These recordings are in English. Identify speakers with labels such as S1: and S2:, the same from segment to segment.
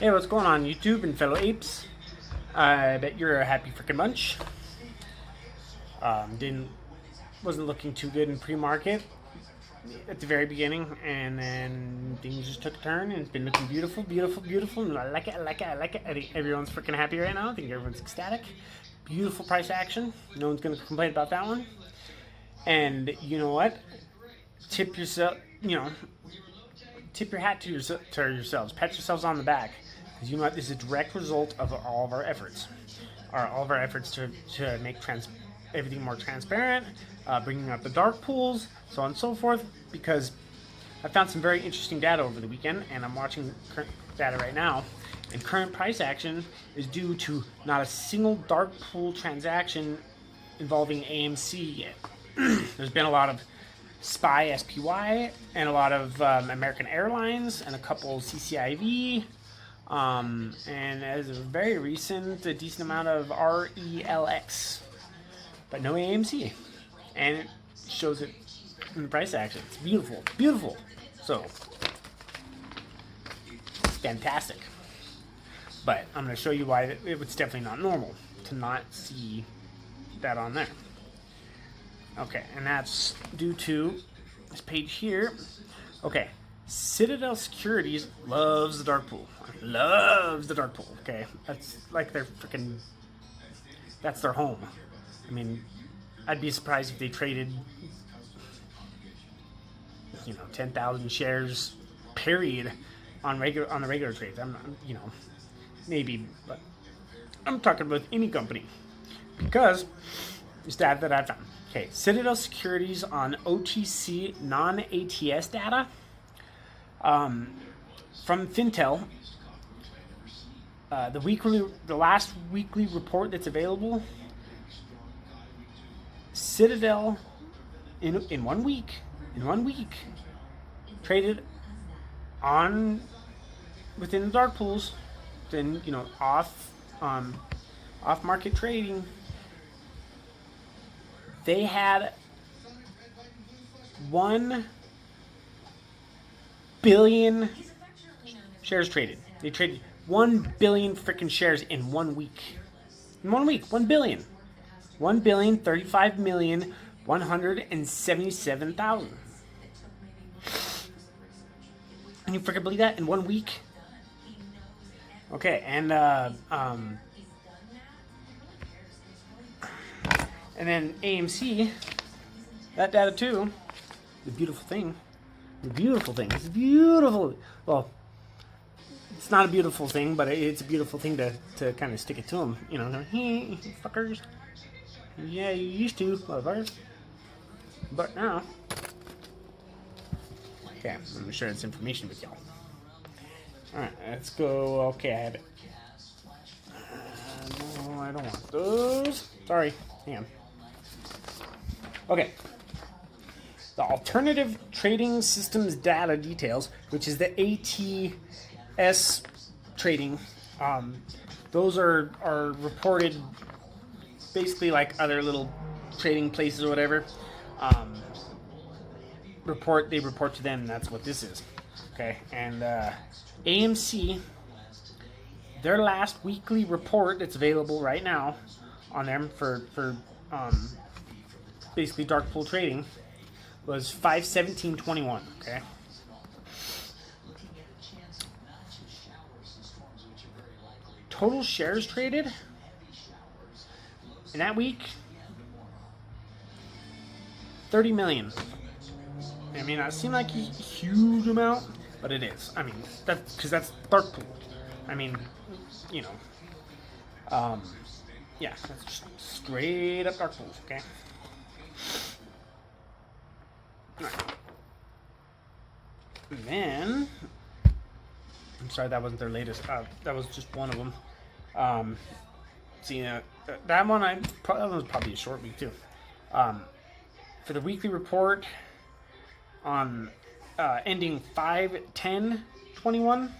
S1: Hey, what's going on, YouTube and fellow apes? I bet you're a happy freaking bunch. Wasn't looking too good in pre-market at the very beginning, and then things just took a turn, and it's been looking beautiful, beautiful, beautiful. And I like it, I like it, I like it. I think everyone's freaking happy right now. I think everyone's ecstatic. Beautiful price action. No one's gonna complain about that one. And you know what? Tip yourself. Tip your hat to yourselves. Pat yourselves on the back. Because you know what? This is a direct result of all of our efforts. All of our efforts to make everything more transparent, bringing up the dark pools, so on and so forth. Because I found some very interesting data over the weekend, and I'm watching current data right now. And current price action is due to not a single dark pool transaction involving AMC yet. There's been a lot of SPY, and a lot of American Airlines, and a couple CCIV, and as of very recent, a decent amount of RELX, but no AMC, and it shows it in the price action. It's beautiful, beautiful. So, it's fantastic. But I'm going to show you why it's definitely not normal to not see that on there. Okay, and that's due to this page here. Okay, Citadel Securities loves the dark pool. Loves the dark pool. Okay, that's like their freaking. That's their home. I mean, I'd be surprised if they traded, 10,000 shares, period, on the regular trades. Maybe, but I'm talking about any company because it's that I found. Okay, Citadel Securities on OTC non-ATS data from Fintel. The last weekly report that's available. Citadel in 1 week, traded within the dark pools, then off market trading. They had 1 billion shares traded. They traded 1 billion freaking shares in 1 week. In 1 week, 1 billion. 1,035,177,000. Can you freaking believe that? In 1 week? Okay, and then AMC, that data too, the beautiful thing. It's beautiful. Well, it's not a beautiful thing, but it's a beautiful thing to kind of stick it to them. Hey, fuckers. Yeah, you used to, motherfuckers. But now. Okay, I'm going to share this information with y'all. Alright, let's go. Okay, I have it. No, I don't want those. Sorry. Hang on. Okay. The Alternative Trading Systems Data Details, which is the ATS trading, those are reported basically like other little trading places or whatever. They report to them, and that's what this is. Okay, and AMC, their last weekly report that's available right now on them for basically dark pool trading was 5/17/21. Okay. Total shares traded in that week, 30 million. I mean, that seemed like a huge amount, but it is. I mean, that's because that's dark pool. I mean, yeah, that's just straight up dark pools. Okay. All right. And then, I'm sorry, that wasn't their latest. That was just one of them. That one that one was probably a short week too. For the weekly report on ending 5/10/21,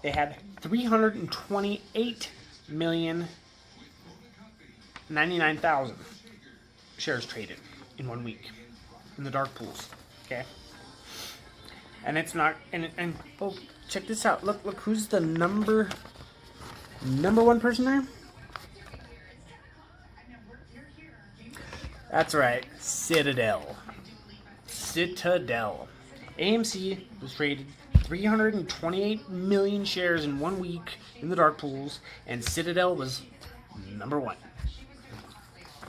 S1: they had 328,099,000 shares traded in 1 week in the dark pools. Okay, and it's not, and check this out. Look who's the number one person there? That's right, Citadel. Citadel. AMC was traded 328 million shares in 1 week in the dark pools, and Citadel was number one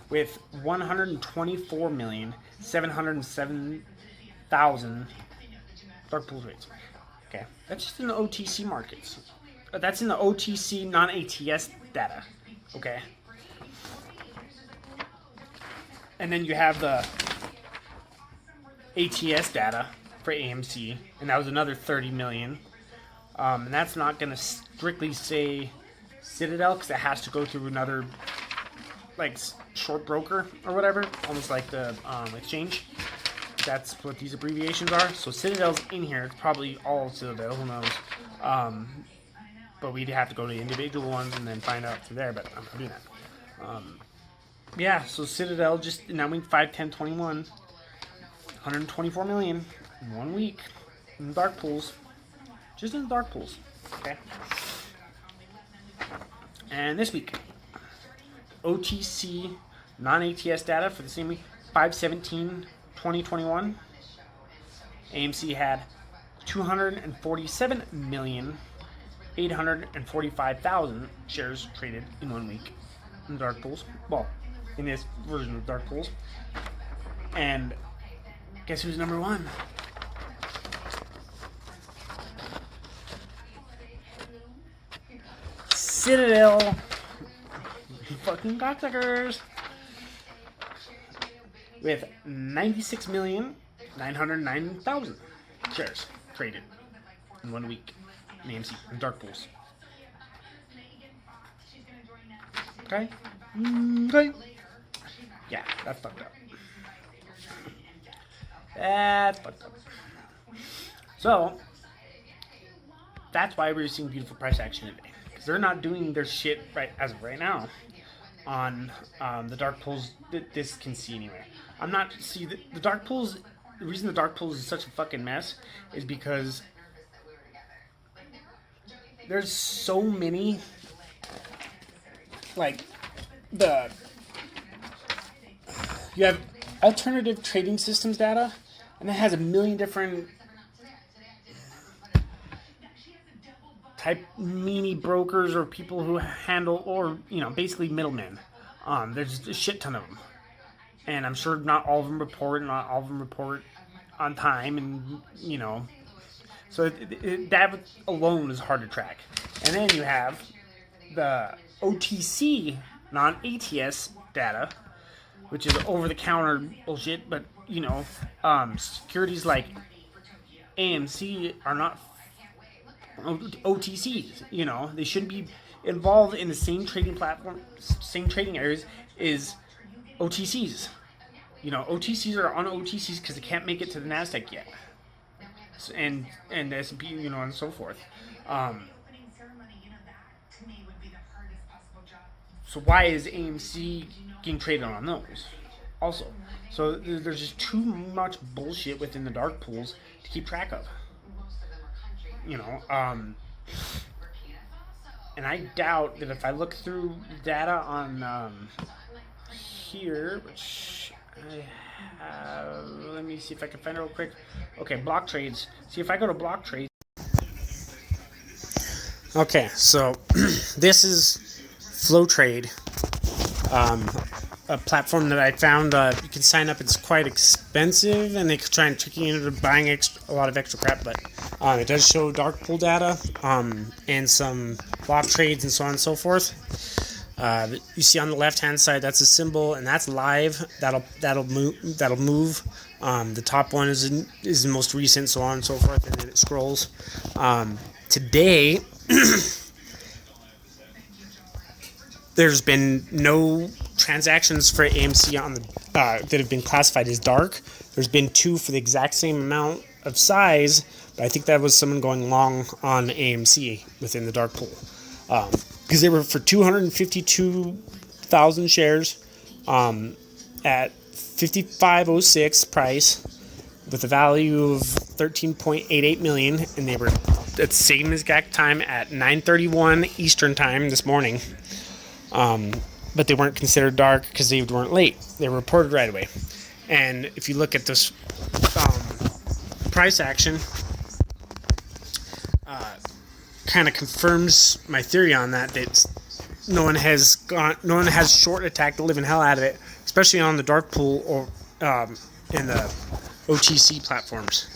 S1: with 124,707,000 dark pool trades. Okay, that's just in the OTC markets. That's in the OTC non-ATS data. Okay. And then you have the ATS data for AMC, and that was another 30 million. And that's not going to strictly say Citadel, because it has to go through another, like, short broker or whatever, almost like the exchange. That's what these abbreviations are. So Citadel's in here. It's probably all Citadel. Who knows? But we'd have to go to the individual ones and then find out through there. But I'm not doing that. Yeah. So Citadel just now week 5, 10, 21, 124 million in 1 week in the dark pools. Just in the dark pools. Okay. And this week, OTC non-ATS data for the same week, 5/17/2021. AMC had 247,845,000 shares traded in 1 week in dark pools. Well, in this version of dark pools. And guess who's number one? Citadel. Fucking cocksuckers. With 96,909,000 shares traded in 1 week in AMC in dark pools. Okay? Okay. Yeah, that's fucked up. That's fucked up. So, that's why we're seeing beautiful price action today. Because they're not doing their shit right as of right now on the dark pools that this can see anyway. I'm not see the dark pools. The reason the dark pools is such a fucking mess is because there's so many, like, you have alternative trading systems data, and it has a million different type mini brokers or people who handle, or basically middlemen. There's a shit ton of them. And I'm sure not all of them report on time, and so that alone is hard to track. And then you have the OTC non-ATS data, which is over-the-counter bullshit. But securities like AMC are not OTCs. They shouldn't be involved in the same trading platform, same trading areas as OTCs. OTCs are on OTCs because they can't make it to the NASDAQ yet, and S&P, and so forth. So why is AMC getting traded on those also? So there's just too much bullshit within the dark pools to keep track of. And I doubt that if I look through data on here, which I have, let me see if I can find it real quick. Okay, block trades. See if I go to block trades. Okay, so this is Flow Trade, a platform that I found. You can sign up. It's quite expensive, and they could try and trick you into buying a lot of extra crap. But it does show dark pool data, and some block trades and so on and so forth. You see on the left-hand side, that's a symbol, and that's live. That'll move. The top one is the most recent, so on and so forth, and then it scrolls. Today, there's been no transactions for AMC on the that have been classified as dark. There's been 2 for the exact same amount of size, but I think that was someone going long on AMC within the dark pool. Because they were for 252,000 shares at 55.06 price with a value of 13.88 million, and they were at the same exact time at 9:31 Eastern time this morning. But they weren't considered dark because they weren't late. They were reported right away. And if you look at this price action, kind of confirms my theory on that. That no one has short attacked the living hell out of it, especially on the dark pool or in the OTC platforms.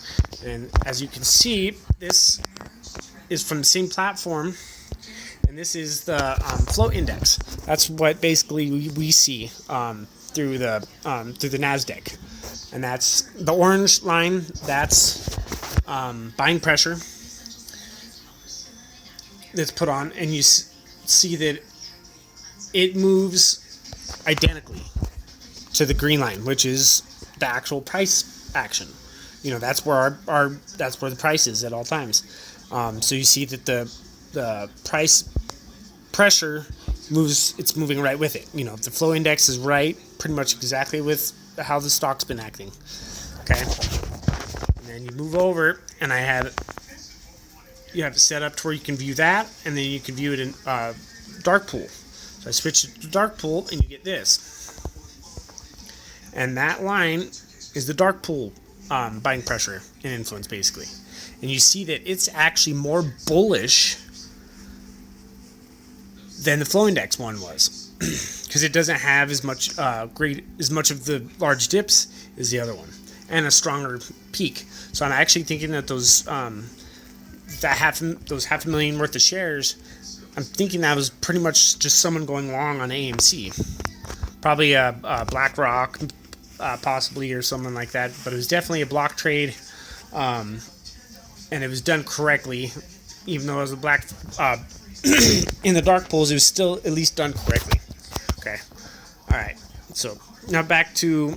S1: And as you can see, this is from the same platform, and this is the float index. That's what basically we see through the Nasdaq, and that's the orange line. That's buying pressure that's put on, and you see that it moves identically to the green line, which is the actual price action. You know, that's where that's where the price is at all times. So you see that the price pressure moves; it's moving right with it. You know, the flow index is right, pretty much exactly with how the stock's been acting. Okay, and then you move over, and you have it set up to where you can view that, and then you can view it in dark pool. So I switch it to dark pool, and you get this. And that line is the dark pool buying pressure and influence, basically. And you see that it's actually more bullish than the flow index one was, because it doesn't have as much as much of the large dips as the other one, and a stronger peak. So I'm actually thinking that those half a million worth of shares, I'm thinking that was pretty much just someone going long on AMC, probably a BlackRock, possibly, or something like that. But it was definitely a block trade, and it was done correctly, even though it was a black in the dark pools. It was still at least done correctly. Okay, all right. So now back to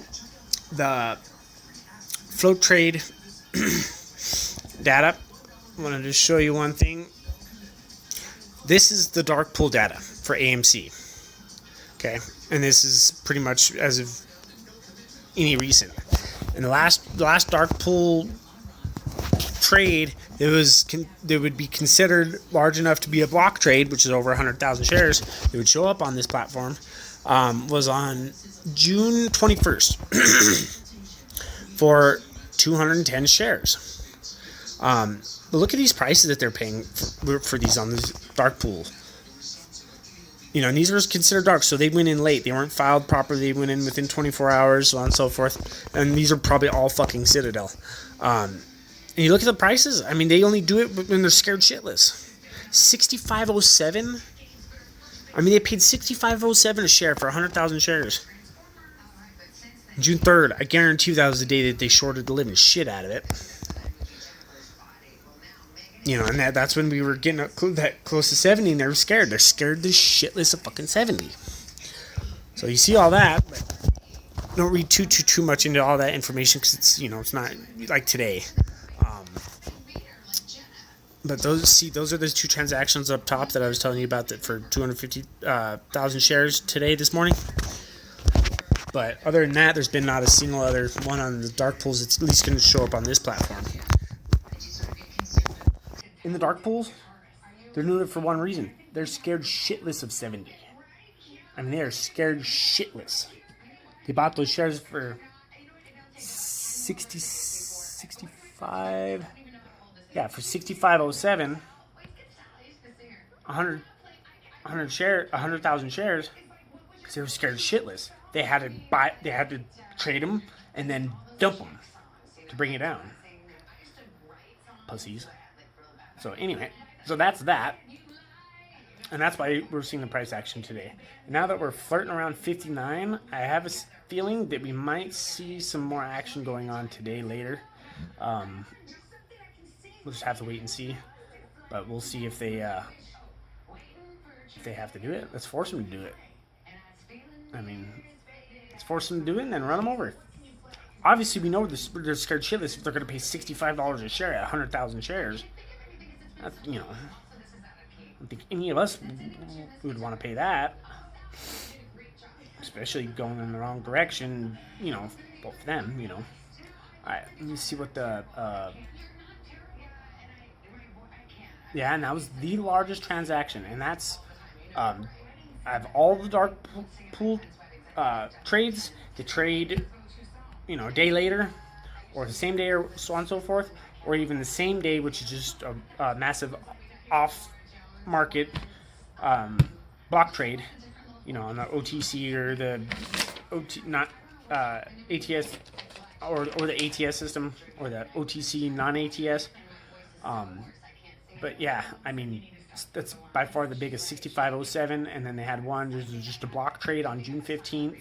S1: the float trade data. I wanted to show you one thing. This is the dark pool data for AMC. Okay, and this is pretty much as of any recent. And the last dark pool trade, it would be considered large enough to be a block trade, which is over 100,000 shares. It would show up on this platform. Was on June 21st for 210 shares. But look at these prices that they're paying for these on this dark pool. You know, and these were considered dark, so they went in late. They weren't filed properly. They went in within 24 hours, so on and so forth. And these are probably all fucking Citadel. And you look at the prices. I mean, they only do it when they're scared shitless. 65.07. I mean, they paid 65.07 a share for 100,000 shares. June 3rd. I guarantee you that was the day that they shorted the living shit out of it. You know, and that's when we were getting up that close to 70, and they were scared. They're scared the shitless of fucking 70. So you see all that, but don't read too much into all that information, because it's, you know, it's not like today. But those are the two transactions up top that I was telling you about, that for 250,000 shares today, this morning. But other than that, there's been not a single other one on the dark pools that's at least going to show up on this platform. In the dark pools, they're doing it for one reason. They're scared shitless of 70. I mean, they are scared shitless. They bought those shares for 65. Yeah, for 65.07. 100,000 shares, because they were scared shitless. They had to trade them and then dump them to bring it down. Pussies. So anyway, so that's that. And that's why we're seeing the price action today. And now that we're flirting around 59, I have a feeling that we might see some more action going on today later. We'll just have to wait and see. But we'll see if they have to do it. Let's force them to do it. I mean, let's force them to do it and then run them over. Obviously, we know they're scared shitless if they're going to pay $65 a share at 100,000 shares. That's, you know, I don't think any of us would want to pay that, especially going in the wrong direction. You know, both of them. You know. All right, let me see what the Yeah, and that was the largest transaction, and that's I have all the dark pool trades. They trade, a day later, or the same day, or so on and so forth, or even the same day, which is just a massive off-market block trade, on the OTC or the not ATS or the ATS system or the OTC non-ATS. But yeah, I mean, that's by far the biggest, 6507, and then they had one, there's just a block trade on June 15th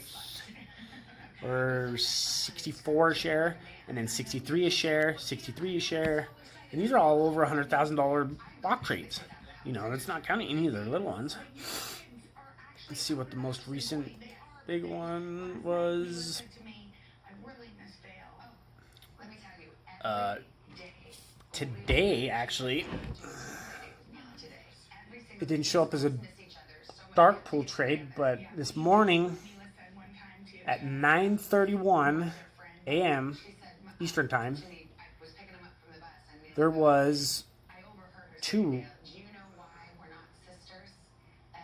S1: or 64 a share, and then 63 a share, 63 a share, and these are all over $100,000 block trades. That's not counting any of the little ones. Let's see what the most recent big one was. Today, actually, it didn't show up as a dark pool trade, but this morning at 9:31 a.m. Eastern Time, there was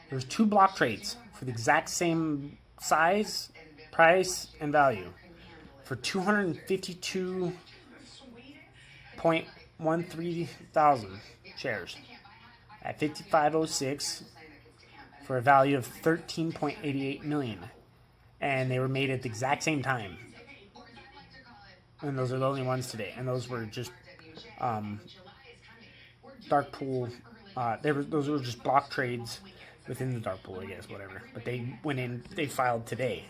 S1: there's two block trades for the exact same size, price, and value for 252.13 thousand shares at 5506 for a value of 13.88 million, and they were made at the exact same time. And those are the only ones today, and those were just dark pool. Those were just block trades within the dark pool, I guess, whatever. But they went in, they filed today.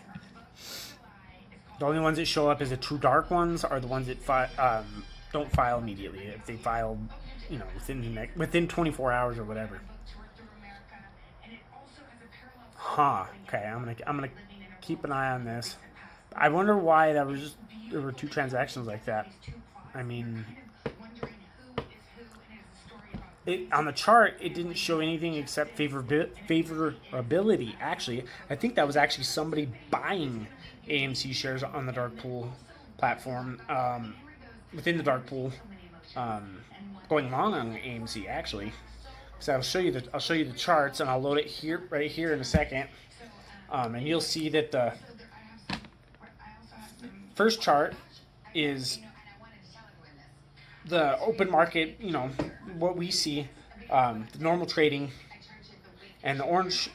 S1: The only ones that show up as the true dark ones are the ones that don't file immediately. If they file, within 24 hours or whatever. Okay, I'm gonna keep an eye on this. I wonder why there were two transactions like that. I mean, on the chart, it didn't show anything except favorability. Actually, I think that was actually somebody buying AMC shares on the dark pool platform, within the dark pool, going long on AMC actually. So I'll show you the charts, and I'll load it right here in a second, and you'll see that the first chart is the open market, what we see, the normal trading, and the orange,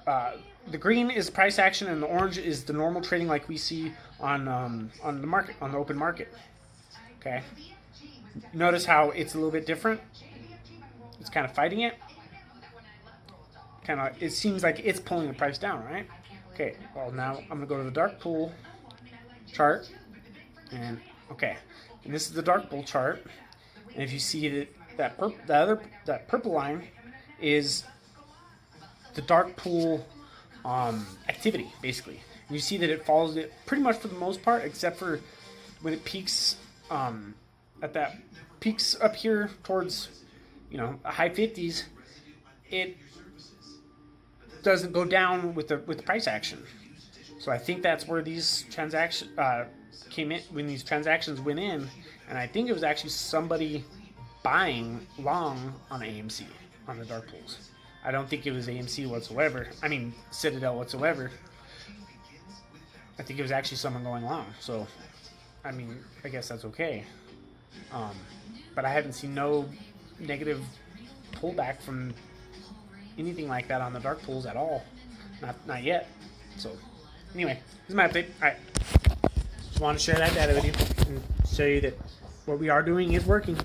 S1: the green is price action, and the orange is the normal trading like we see on the market, on the open market. Okay, notice how it's a little bit different. It's kind of fighting it. It seems like it's pulling the price down, right? Okay, well now I'm gonna go to the dark pool chart, and and this is the dark pool chart, and if you see that purple line is the dark pool activity, basically. And you see that it follows it pretty much for the most part, except for when it peaks peaks up here towards high 50s, it doesn't go down with the price action. So I think that's where these transactions came in, when these transactions went in, and I think it was actually somebody buying long on AMC on the dark pools. I don't think it was AMC whatsoever. I mean Citadel whatsoever. I think it was actually someone going long. So I mean, I guess that's okay. But I haven't seen no negative pullback from anything like that on the dark pools at all. Not yet. So anyway, this is my update. Alright. Just want to share that data with you and show you that what we are doing is working.